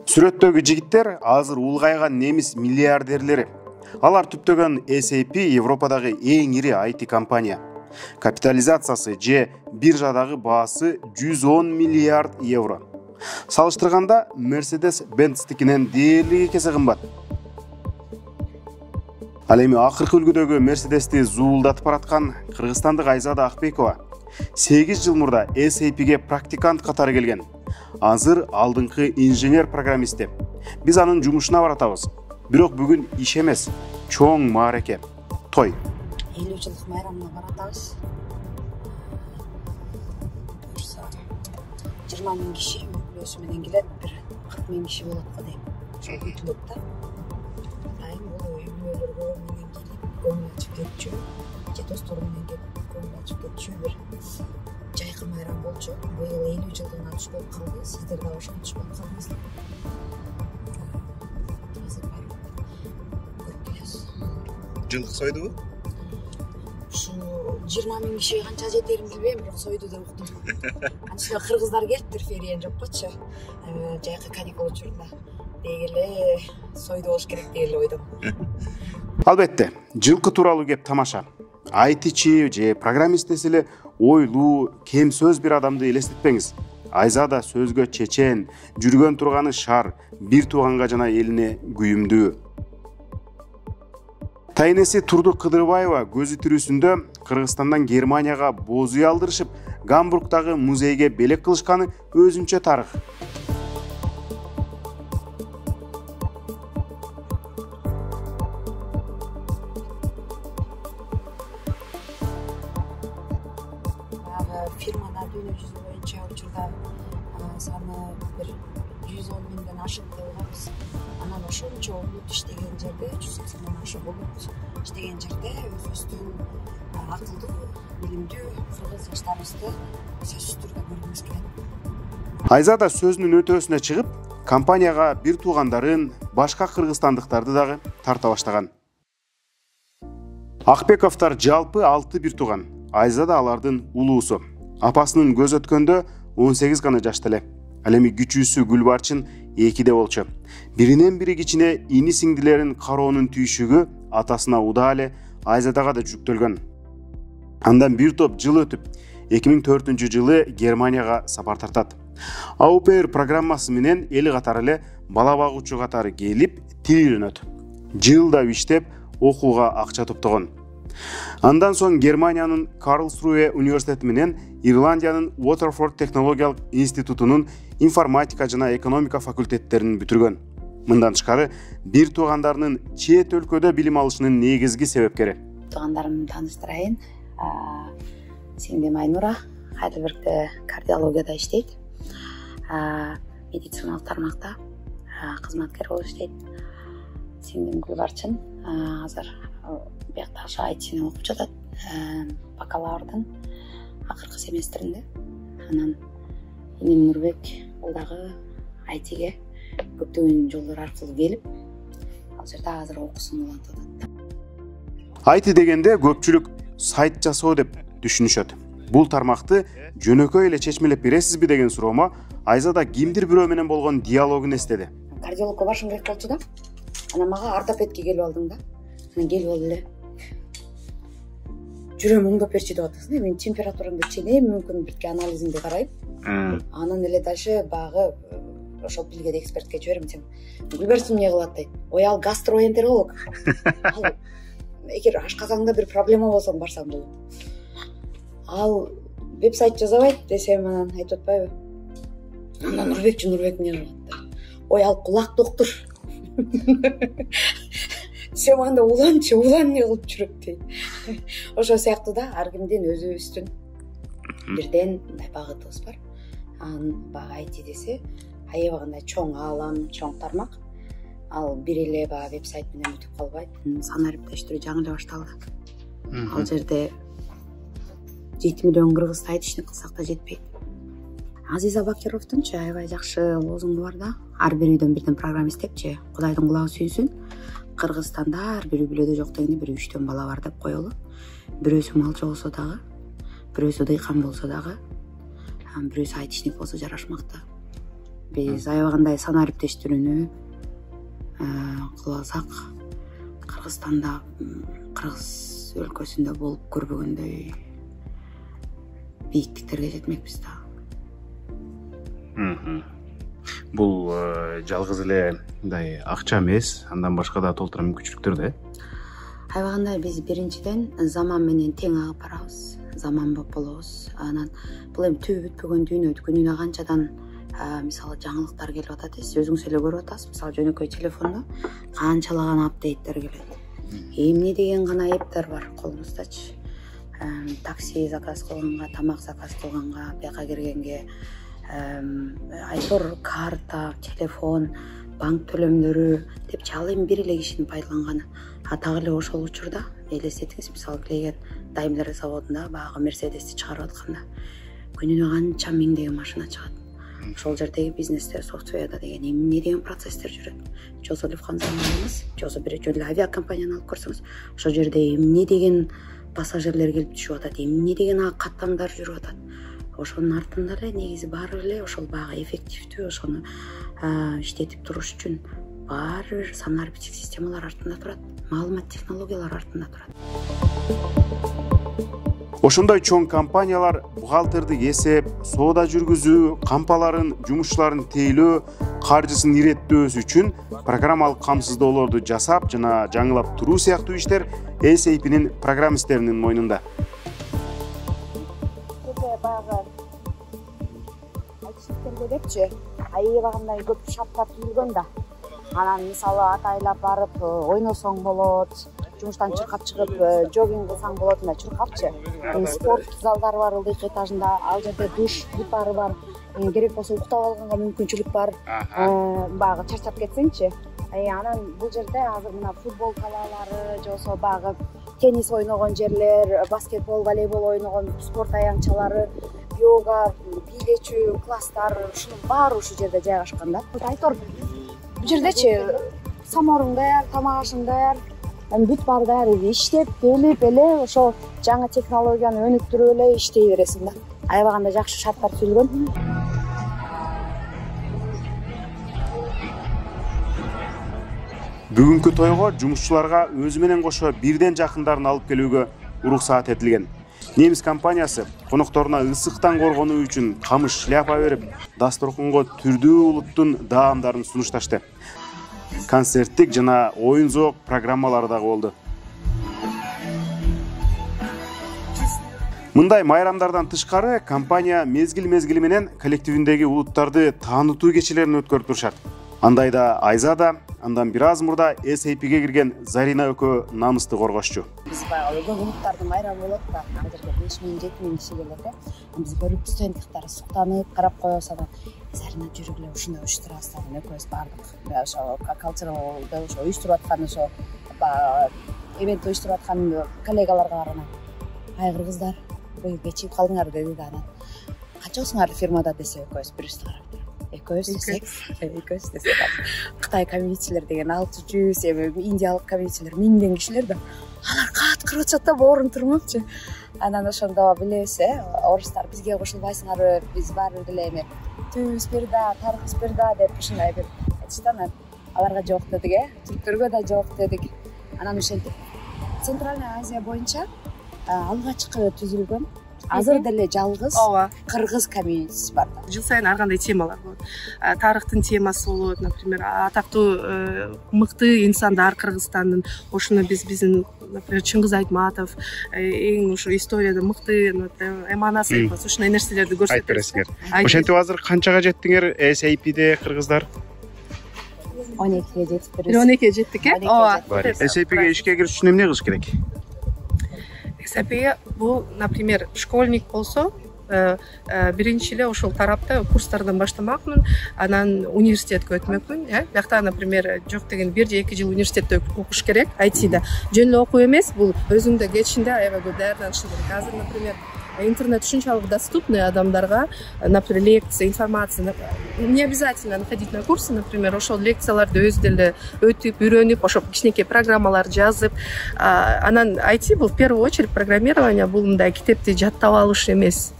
Сүрөттөгү жигиттер азыр улгайган немис миллиардерлери. Алар түптөгөн SAP Европадагы эң ири IT компания. Капитализациясы же биржадагы баасы 110 миллиард евро. Салыштырганда Mercedes-Benz-тикинен дээрлик эсе кымбат. Ал эми акыркы үлгүдөгү Mercedes-ти зуулдатып бараткан кыргызстандык Айзада Акбекова 8 жыл мурда SAP-ге практикант катары келген. Азыр алдыңкы инженер-программисти. Биз анын жумушуна баратабыз. Бирок бүгүн иш эмес, чоң маареке, той. 50 жылдык майрамына баратабыз. 20 миң киши өкүлөсү менен келет, бир 40 миң киши болот го дейм. Ошол күтүлөт да. Айым бул үйлөргө менен келип, көңүл ачып кетчү. Же достор менен келип, көңүл ачып кетчү бир жайкы майрам болчу. Быйыл 50 жылдыгына туш болуп калды. Сиздер да ошентип болуп калдыңыздар. Жылдык сойдубу? Ушу 20 миң кишиге канча жетерин билбейм, бирок сойду деп уктум. Анча кыргыздар келиптир, фериен жоккочу. Жайкы каникул учурунда. Деги эле сойду болуш керек деги эле ойдом. Албетте, жылкы тууралуу кеп тамаша. айтичи же программист десе эле ойлуу, кем сөз бир адамды элестетпеңиз. Айзада сөзгө чечен, жүргөн турганы шар, бир тууганга жана элине күйүмдүү. Тайнеси Турдук Кыдырбаева көзү тирүүсүндө Кыргызстандан Германияга боз үй алдырышып, Гамбургдагы музейге белек кылышканы өзүнчө тарых. Фирмада дүйнө жүзү боюнча учурда саны бир 110 миңден ашык деп угабыз. Анан ошончо улут иштеген жерде 180 ашык улут иштеген жерде өзүбүздүн акылдуу, билимдүү кыргыз жаштарыбызды сөзсүз түрдө көргүбүз келет. Айзада сөзүнүн өтөөсүнө чыгып, компанияга бир туугандарын, башка кыргызстандыктарды дагы тарта баштаган. Акбековдор жалпы 6 бир тууган. Айзада алардын улуусу. Апасынын көз өткөндө 18 гана жашта эле. Ал эми күчүүсү Гүлбарчын 2де болчу. Биринен бири кичине ини сиңдилерин кароонун түйшүгү атасына удаа эле Айзадага да жүктөлгөн. Андан бир топ жыл өтүп, 2004-жылы Германияга сапар тартат. Аупер программасы менен эл катары эле бала багуучу катары келип, тил үйрөнөт. Жылдап иштеп, окууга акча топтогон. Андан соң Германиянын Карлсруэ университети менен Ирландиянын Waterford технологиялык институтунун информатика жана экономика факультеттерин бүтүргөн. Мындан тышкары, бир туугандарынын чет өлкөдө билим алышынын негизги себепкери. Туугандарымды тааныштырайын. Сиңдим Айнура Хайдельбергде кардиологияда иштейт. Медициналык тармакта кызматкер болуп иштейт. Сиңдим Гүлбарчын азыр биякта айтчыны окуп жатат. Бакалаврдын акыркы семестринде. Анан иним Нурбек бул дагы айтиге көптөгөн жолдор аркылуу келип, ал жерде азыр окуусун улантып атат. Айти дегенде көпчүлүк сайт жасоо деп түшүнүшөт. Бул тармакты жөнөкөй эле чечмелеп бересизби деген суроомо Айзада кимдир бирөө менен болгон диалогун эстеди. Кардиологко башым керек болчу да. Анан мага ортопедке келип алдың да. Анан келип алып эле жүрөм оңдоп берчи деп атасың. Мен температурамды ченейм, мүмкүн бирке анализиңди карайм. Анан эле дальше багы ошол билгеде экспертке жиберем десем, Гүлбарчын эмне кылат дейт. Ой, ал гастроэнтеролог. Ал эгер ашказаңда бир проблема болсо барсаң болот. Ал веб-сайт жазабайт десем, анан айтып атпайбы. Анан Нурбек эмне кылат дейт. Ой, ал кулак доктур. Сен анда улан эмне кылып жүрөт дейт. Ошол сыяктуу да ар кимдин өзүбүздүн бирден мындай багытыбыз бар. Анан бага айти десе, аябагандай чоң аалам, чоң тармак. Ал бир эле баягы веб-сайт менен бүтүп калбайт. Санариптештирүү жаңы эле башталды. Ал жерде 7 миллион кыргыз айтышны кылсак да жетпейт. Азиза Бакировдунчу аябай жакшы лозунгу бар да. Ар бир үйдөн бирден программист депчи, Кудайдын кулагы сүйүнсүн. Кыргызстанда ар бир үй-бүлөдө жок дегенде бир 3төн бала бар деп коелу. Бирөөсү малчы болсо дагы, бирөөсү дыйкан болсо дагы, бирөөсү айтышник болсо жарашмакта. Биз аябагандай сан ариптештирүүнү кылып алсак, Кыргызстанда, Кыргыз өлкөсүндө болуп көрбөгөндөй бийиктиктерге жетмекпиз да. Бул жалгыз эле мындай акча эмес, андан башка да толтура мүмкүнчүлүктөр да. Аябагандай биз биринчиден заман менен тең агып барабыз, заман болуп болобуз. Анан бул эми түбү бүтпөгөн дүйнө, күнүнө канчадан мисалы жаңылыктар келип атат, сиз өзүңүз эле көрүп атасыз. Мисалы жөнөкөй телефондо канчалаган апдейттер келет. Эмне деген гана эптер бар колуңуздачы. Такси заказ кылганга, тамак заказ кылганга, бияка киргенге, айтор карта, телефон, банк төлөмдөрү деп ал эми бир эле кишинин пайдаланганы. Так эле ошол учурда элестетиңиз, мисалы Клеген Daimler заводунда багы Мерседести чыгарып атканда күнүнө канча миңдеген машина чыгат. Ошол жердеги бизнесте, софтверда деген эмне деген процесстер жүрөт. Жосо Люфтханзаны алыңыз, жосо бир жөн эле авиакомпанияны алып көрсөңүз, ошол жерде эмне деген пассажирлер келип түшүп атат, эмне деген каттамдар жүрүп атат. Ошонун артында эле негизи баары эле ошол багы эффективдүү, ошону иштетип туруш үчүн баары бир сан арбиттик системалар артында турат, маалымат технологиялар артында турат. Ошондой чоң компаниялар бухгалтердик эсеп, соода жүргүзүү, кампаларын, жумушчуларын тейлөө, каржысын иреттөөсү үчүн программалык камсыздоолорду жасап жана жаңылап туруу сыяктуу иштер SAP'нин программисттеринин мойнунда. Баягы айтышкенде депчи, аябагандай көп шарттар түзүлгөн да. Анан мисалы атайлап барып ойносоң болот, жумуштан чуркап чыгып джогинг кылсаң болот, мына чуркапчы. Спорт залдары бар ылдыйкы этажында, ал жерде душ бутары бар. Керек болсо уктап алганга мүмкүнчүлүк бар. Багы чарчап кетсеңчи. Анан бул жерде азыр мына футбол талаалары, жосо багы теннис ойногон жерлер, баскетбол, волейбол ойногон спорт аянтчалары, йога, бийлечүү класстар, ушунун баары ушул жерде жайгашкан да. Айтор бул жердечи саморуң даяр, тамак ашың даяр, бүт баары даяр, иштеп келип эле ошол жаңы технологияны өнүктүрүп эле иштей бересиң да. Аябагандай жакшы шарттар түзүлгөн. Бүгүнкү тойго жумушчуларга өзү менен кошо бирден жакындарын алып келүүгө уруксаат этилген. Немис компаниясы конокторуна ысыктан коргонуу үчүн камыш шляпа берип, дасторконго түрдүү улуттун даамдарын сунушташты. Концерттик жана оюн зоок программалары дагы болду. Мындай майрамдардан тышкары компания мезгил менен коллективиндеги улуттарды таанытуу кечелерин өткөрүп турушат. Андайда Айза да, андан бир аз мурда SAP'ге кирген Зарина экөө намысты коргошчу. Биз баягы көп улуттардын майрамы болот да, азыр 5000-7000 киши келет да. Биз көрүп студенттер суктанып карап коебуз, анан Зарина жүрүп эле ушундай уюштурабыз да, экөөбүз бардык. Ошо cultural ошо уюштуруп аткан ошо эвент уюштуруп аткан коллегаларга барган. Ай кыргыздар, быйыл кечигип калдыңар деди да, анан канчасыңар фирмада десе экөөбүз бирибизди карап. Экөөбүз десек, Кытай комьюнитилер деген 600, индиялык комьюнитилер 1000 кишилер да. Алар кырып атышат да, боорун турмакчы. Анан ошондо билебиз, орустар бизге кошулбайсыңарбы, биз баары бир эле түбүбүз бир да, тарыхыбыз бир да деп ушундай бир айтышты. Анан аларга жок дедик, түрктөргө да жок дедик. Анан ошентип Центральный Азия боюнча алгачкы түзүлгөн азыр деле жалгыз кыргыз комьюнитиси бар да. Жыл сайын ар кандай темалар болот. Тарыхтын темасы болот, например, атактуу мыкты инсандар Кыргызстандын. Ошону биздин, например, Чыңгыз Айтматов эң ушу историяда мыкты эманасы айтканбыз. Ушундай нерселерди көрсөтөбүз. Ошентип азыр канчага жеттиңер SAP'де кыргыздар? 12-ге жетип 12-ге жеттик, ооба. SAP'ге ишке кириш үчүн эмне кылыш керек? SAP бул, например, школьник болсо, биринчи эле ошол тарапта курстардан баштамакмын, анан университетке өтмөкмүн, Биякта, например, жок деген 1 же 2 жыл университетте окуш керек, IT'де. Жөн эле окуу эмес, бул өзүңдө кечинде аябай көп даярданышың керек. Азыр, например, интернет ушунчалык доступный адамдарга, например, лекция, информация. Не обязательно ходить на курсы, например, ошол лекцияларды өз деле өтүп, үйрөнүп, ошо кичинекей программалар жазып, анан IT бул в первую очередь программирование, бул мындай китепти жаттап алыш эмес.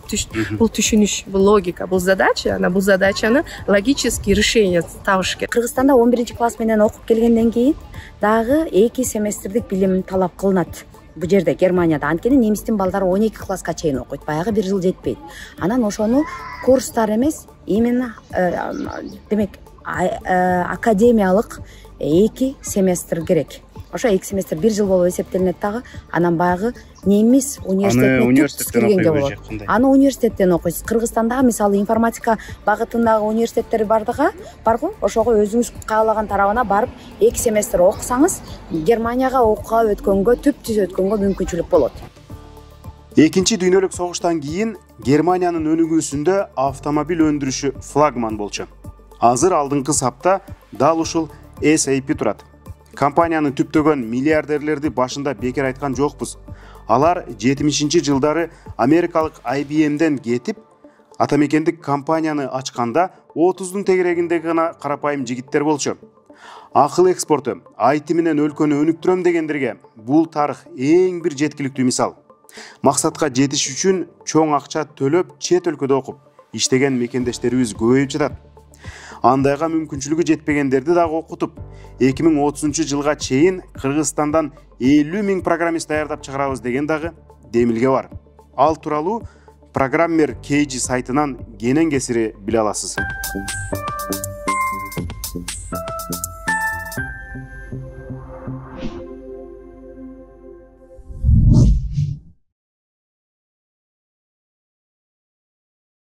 Бул түшүнүш, бул логика, бул задача, анан бул задачаны логический решение табыш керек. Кыргызстанда 11-класс менен окуп келгенден кийин дагы 2 семестрдик билим талап кылынат. Бул жерде Германияда анткени немистин балдары 12 класска чейин окуйт, баягы 1 жыл жетпейт. Анан ошону курстар эмес, именно демек академиялык 2 семестр керек. Ошо 2 семестр 1 жыл болуп эсептелинет дагы. Анан баягы немис университетине киргенге болот. Аны университеттен окуйсуз. Кыргызстанда мисалы информатика багытындагы университеттер барго, ошого өзүңүз каалаган тарабына барып 2 семестр окусаңыз, Германияга окууга өткөнгө, түп-түз өткөнгө мүмкүнчүлүк болот. Экинчи дүйнөлүк согуштан кийин Германиянын өнүгүүсүндө автомобиль өндүрүшү флагман болчу. Азыр алдыңкы сапта дал ушул SAP турат. Компаниянын түптөгөн миллиардерлерди башында бекер айткан жокпуз. Алар 70-жылдары америкалык IBM'ден кетип, атамекендик компанияны ачканда 30-дун тегерегиндеги гана карапайым жигиттер болчу. Акыл экспорту, IT менен өлкөнү өнүктүрөм дегендерге бул тарых эң бир жеткиликтүү мисал. Максатка жетиш үчүн чоң акча төлөп, чет өлкөдө окуп, иштеген мекендештерибиз көбөйүп жатат. Андайга мүмкүнчүлүгү жетпегендерди дагы окутуп, 2030-жылга чейин Кыргызстандан 50.000 программист даярдап чыгарабыз деген дагы демилге бар. Ал тууралуу программер KG сайтынан кенен кесири биле аласыз.